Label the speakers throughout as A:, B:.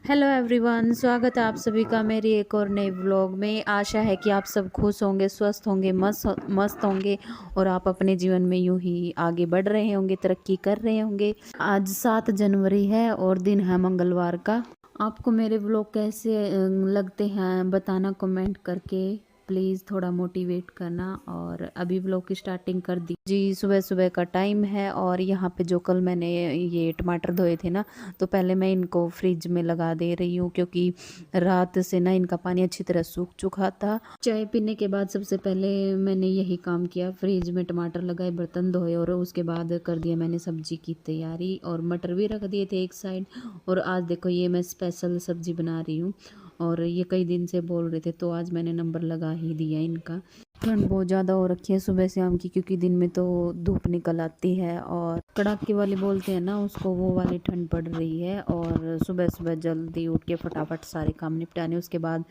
A: Hello everyone, स्वागत है आप सभी का मेरी एक और नई व्लॉग में। आशा है कि आप सब खुश होंगे, स्वस्थ होंगे, मस्त होंगे और आप अपने जीवन में यूं ही आगे बढ़ रहे होंगे, तरक्की कर रहे होंगे। आज 7 जनवरी है और दिन है मंगलवार का। आपको मेरे व्लॉग कैसे लगते हैं बताना कमेंट करके। प्लीज़ थोड़ा मोटिवेट करना। और अभी व्लॉग की स्टार्टिंग कर दी जी। सुबह सुबह का टाइम है और यहाँ पे जो कल मैंने ये टमाटर धोए थे ना, तो पहले मैं इनको फ्रिज में लगा दे रही हूँ क्योंकि रात से ना इनका पानी अच्छी तरह सूख चुका था। चाय पीने के बाद सबसे पहले मैंने यही काम किया, फ्रिज में टमाटर लगाए, बर्तन धोए और उसके बाद कर दिया मैंने सब्जी की तैयारी और मटर भी रख दिए थे एक साइड। और आज देखो ये मैं स्पेशल सब्जी बना रही हूँ और ये कई दिन से बोल रहे थे तो आज मैंने नंबर लगा ही दिया इनका। ठंड बहुत ज़्यादा हो रखी है सुबह शाम की, क्योंकि दिन में तो धूप निकल आती है और कड़ाके वाली बोलते हैं ना उसको, वो वाली ठंड पड़ रही है। और सुबह सुबह जल्दी उठ के फटाफट सारे काम निपटाने, उसके बाद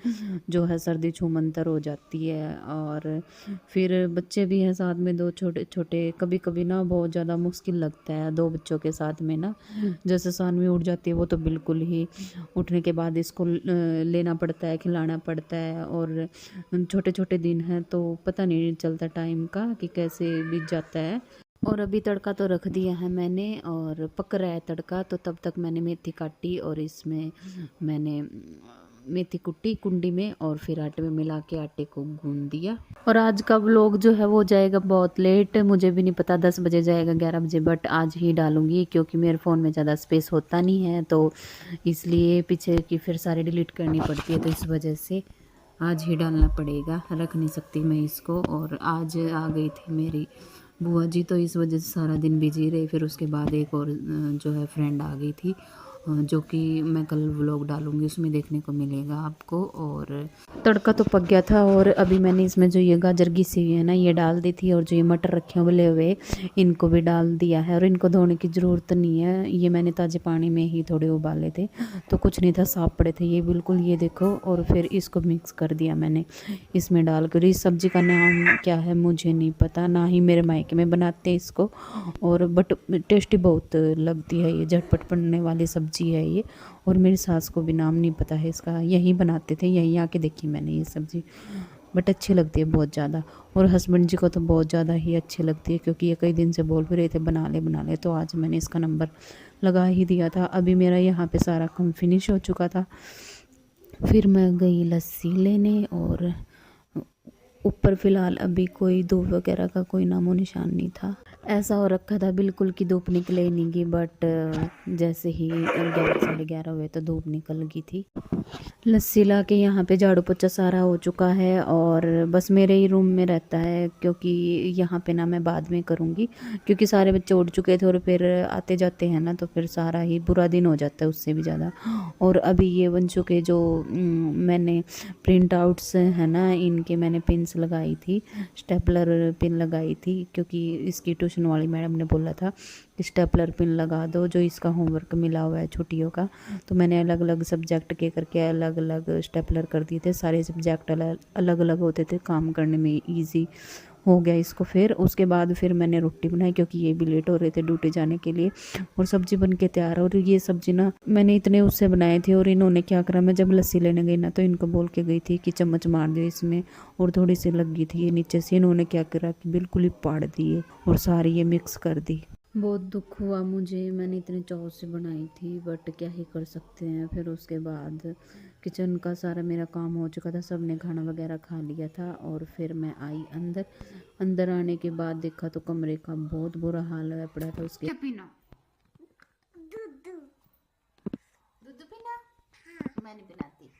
A: जो है सर्दी छूमंतर हो जाती है। और फिर बच्चे भी हैं साथ में, 2 छोटे छोटे। कभी कभी ना बहुत ज़्यादा मुश्किल लगता है 2 बच्चों के साथ में ना। जैसे सानवी उठ जाती है वो तो बिल्कुल ही, उठने के बाद इसको लेना पड़ता है, खिलाना पड़ता है। और छोटे छोटे दिन हैं तो पता नहीं चलता टाइम का कि कैसे बीत जाता है। और अभी तड़का तो रख दिया है मैंने और पक रहा है तड़का, तो तब तक मैंने मेथी काटी और इसमें मैंने मेथी कुटी कुंडी में और फिर आटे में मिला के आटे को गूंद दिया। और आज का व्लॉग जो है वो जाएगा बहुत लेट, मुझे भी नहीं पता 10 बजे जाएगा 11 बजे, बट आज ही डालूंगी क्योंकि मेरे फ़ोन में ज़्यादा स्पेस होता नहीं है, तो इसलिए पीछे की फिर सारे डिलीट करनी पड़ती है, तो इस वजह से आज ही डालना पड़ेगा, रख नहीं सकती मैं इसको। और आज आ गई थी मेरी बुआ जी, तो इस वजह से सारा दिन बिजी रही। फिर उसके बाद एक और जो है फ्रेंड आ गई थी, जो कि मैं कल व्लॉग डालूंगी, उसमें देखने को मिलेगा आपको। और तड़का तो पक गया था और अभी मैंने इसमें जो ये गाजर घिसी हुई है ना ये डाल दी थी, और जो ये मटर रखे उबले हुए इनको भी डाल दिया है। और इनको धोने की ज़रूरत नहीं है, ये मैंने ताज़े पानी में ही थोड़े उबाले थे तो कुछ नहीं था, साफ पड़े थे ये बिल्कुल, ये देखो। और फिर इसको मिक्स कर दिया मैंने इसमें डालकर। इस सब्ज़ी का नाम क्या है मुझे नहीं पता, ना ही मेरे मायके में बनाते हैं इसको, और बट टेस्टी बहुत लगती है, ये झटपट बनने वाली सब्ज़ी है ये। और मेरी सास को भी नाम नहीं पता है इसका, यहीं बनाते थे, यहीं आके देखी मैंने ये सब्ज़ी, बट अच्छी लगती है बहुत ज़्यादा। और हस्बैंड जी को तो बहुत ज़्यादा ही अच्छी लगती है क्योंकि ये कई दिन से बोल भी रहे थे बना ले, तो आज मैंने इसका नंबर लगा ही दिया था। अभी मेरा यहाँ पे सारा काम फिनिश हो चुका था, फिर मैं गई लस्सी लेने। और ऊपर फ़िलहाल अभी कोई धूप वगैरह का कोई नामो निशान नहीं था, ऐसा हो रखा था बिल्कुल कि धूप निकले ही नहीं गी, बट जैसे ही 11 साढ़े 11 हुए तो धूप निकल गई थी। लस्सी ला के यहाँ पे झाड़ू पोछा सारा हो चुका है और बस मेरे ही रूम में रहता है, क्योंकि यहाँ पे ना मैं बाद में करूँगी क्योंकि सारे बच्चे उठ चुके थे और फिर आते जाते हैं ना, तो फिर सारा ही बुरा दिन हो जाता है उससे भी ज़्यादा। और अभी ये वंशु के जो मैंने प्रिंट आउट्स हैं ना, इनके मैंने पिन्स लगाई थी, स्टेपलर पिन लगाई थी, क्योंकि इसकी ट्यूशन वाली मैडम ने बोला था कि स्टेपलर पिन लगा दो जो इसका होमवर्क मिला हुआ है छुट्टियों का। तो मैंने अलग अलग सब्जेक्ट के करके अलग अलग स्टेपलर कर दिए थे, सारे सब्जेक्ट अलग अलग होते थे, काम करने में इजी हो गया इसको। फिर उसके बाद फिर मैंने रोटी बनाई क्योंकि ये भी लेट हो रहे थे ड्यूटी जाने के लिए, और सब्जी बन के तैयार। और ये सब्जी ना मैंने इतने उससे बनाए थे, और इन्होंने क्या करा, मैं जब लस्सी लेने गई ना तो इनको बोल के गई थी कि चम्मच मार दियो इसमें, और थोड़ी सी लगी थी ये नीचे से, इन्होंने क्या करा कि बिल्कुल ही पाड़ दिए और सारी ये मिक्स कर दी। बहुत दुख हुआ मुझे, मैंने इतने चाव से बनाई थी, बट क्या ही कर सकते हैं। फिर उसके बाद किचन का सारा मेरा काम हो चुका था, सब ने खाना वगैरह खा लिया था। और फिर मैं आई अंदर, अंदर आने के बाद देखा तो कमरे का बहुत बुरा हाल हुआ पड़ा था। उसके पीना दूध पीना, मैं नहीं पिलाती,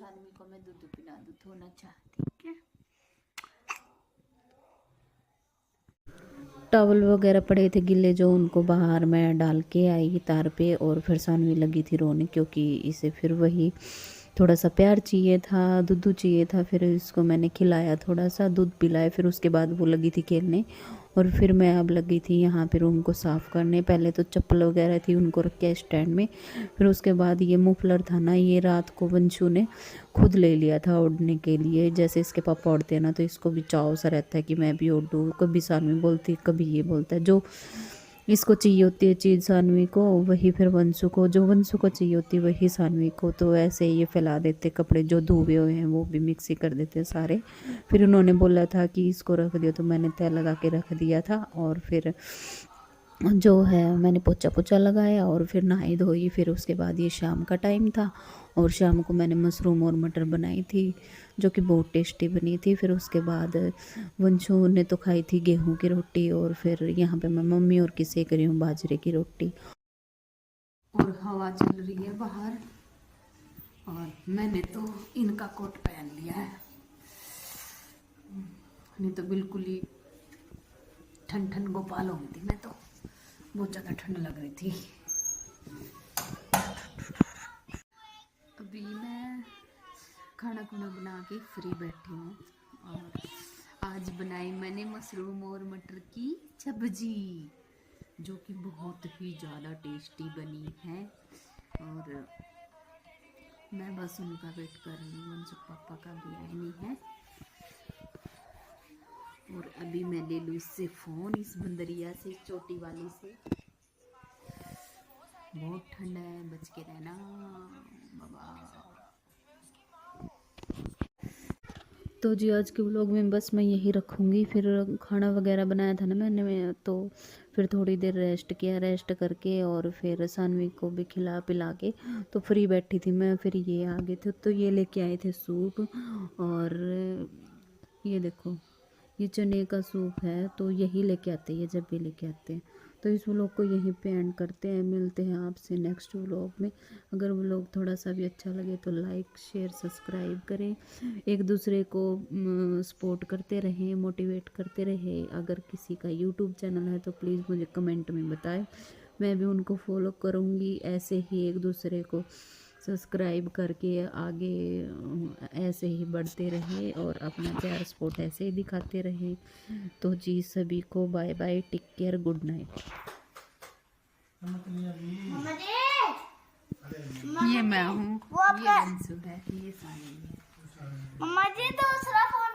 A: आदमी को मैं दूध पिला दूँ, होना चाहती क्या। टॉवल वगैरह पड़े थे गिले जो, उनको बाहर मैं डाल के आई तार पे। और फिर सानवी लगी थी रोने क्योंकि इसे फिर वही थोड़ा सा प्यार चाहिए था, दूध चाहिए था। फिर इसको मैंने खिलाया, थोड़ा सा दूध पिलाया, फिर उसके बाद वो लगी थी खेलने। और फिर मैं अब लगी थी यहाँ पे रूम को साफ़ करने। पहले तो चप्पल वगैरह थी उनको रख के स्टैंड में, फिर उसके बाद ये मुफलर था ना, ये रात को वंशु ने खुद ले लिया था ओढ़ने के लिए। जैसे इसके पापा ओढ़ते हैं ना तो इसको भी चाव सा रहता है कि मैं भी ओढ़ूँ, कभी सानवी बोलती कभी ये बोलता है। जो इसको चाहिए होती है चीज़ सानवी को, वही फिर वंशु को, जो वंशु को चाहिए होती है वही सानवी को। तो ऐसे ये फैला देते कपड़े जो धुए हुए हैं, वो भी मिक्सी कर देते सारे। फिर उन्होंने बोला था कि इसको रख दियो, तो मैंने तय लगा के रख दिया था। और फिर जो है मैंने पोछा पोछा लगाया और फिर नहाई धोई। फिर उसके बाद ये शाम का टाइम था और शाम को मैंने मशरूम और मटर बनाई थी, जो कि बहुत टेस्टी बनी थी। फिर उसके बाद वंशु ने तो खाई थी गेहूं की रोटी, और फिर यहाँ पे मैं मम्मी और की सेक रही हूँ बाजरे की रोटी। और हवा चल रही है बाहर, और मैंने तो इनका कोट पहन लिया है, नहीं तो बिल्कुल ही ठंड ठंड गोपाल हो गई थी मैं तो, बहुत ज़्यादा ठंड लग रही थी। अभी मैं खाना खुना बना के फ्री बैठी हूँ, और आज बनाई मैंने मशरूम और मटर की सब्जी, जो कि बहुत ही ज़्यादा टेस्टी बनी है। और मैं बस उनका वेट कर रही हूँ, मंसुख पापा का भी आया नहीं है। और अभी मैं ले लूँ इससे फ़ोन, इस बंदरिया से, चोटी वाली से। बहुत ठंड है, बच के रहना बाबा। तो जी आज के व्लॉग में बस मैं यही रखूँगी। फिर खाना वगैरह बनाया था ना मैंने, तो फिर थोड़ी देर रेस्ट किया, रेस्ट करके और फिर सानवी को भी खिला पिला के तो फ्री बैठी थी मैं। फिर ये आ गए थे, तो ये लेके आए थे सूप, और ये देखो ये चने का सूप है, तो यही लेके आते हैं, ये जब भी लेके आते हैं। तो इस व्लॉग को यहीं पे एंड करते हैं, मिलते हैं आपसे नेक्स्ट व्लॉग में। अगर व्लॉग थोड़ा सा भी अच्छा लगे तो लाइक शेयर सब्सक्राइब करें, एक दूसरे को सपोर्ट करते रहें, मोटिवेट करते रहें। अगर किसी का यूट्यूब चैनल है तो प्लीज़ मुझे कमेंट में बताएं, मैं भी उनको फॉलो करूँगी। ऐसे ही एक दूसरे को सब्सक्राइब करके आगे ऐसे ही बढ़ते रहे और अपना प्यार सपोर्ट ऐसे ही दिखाते रहे। तो जी सभी को bye bye, take care, good night. ये मैं हूँ, ये अंशु है, ये सानी है।
B: मम्मा जी दूसरा फोन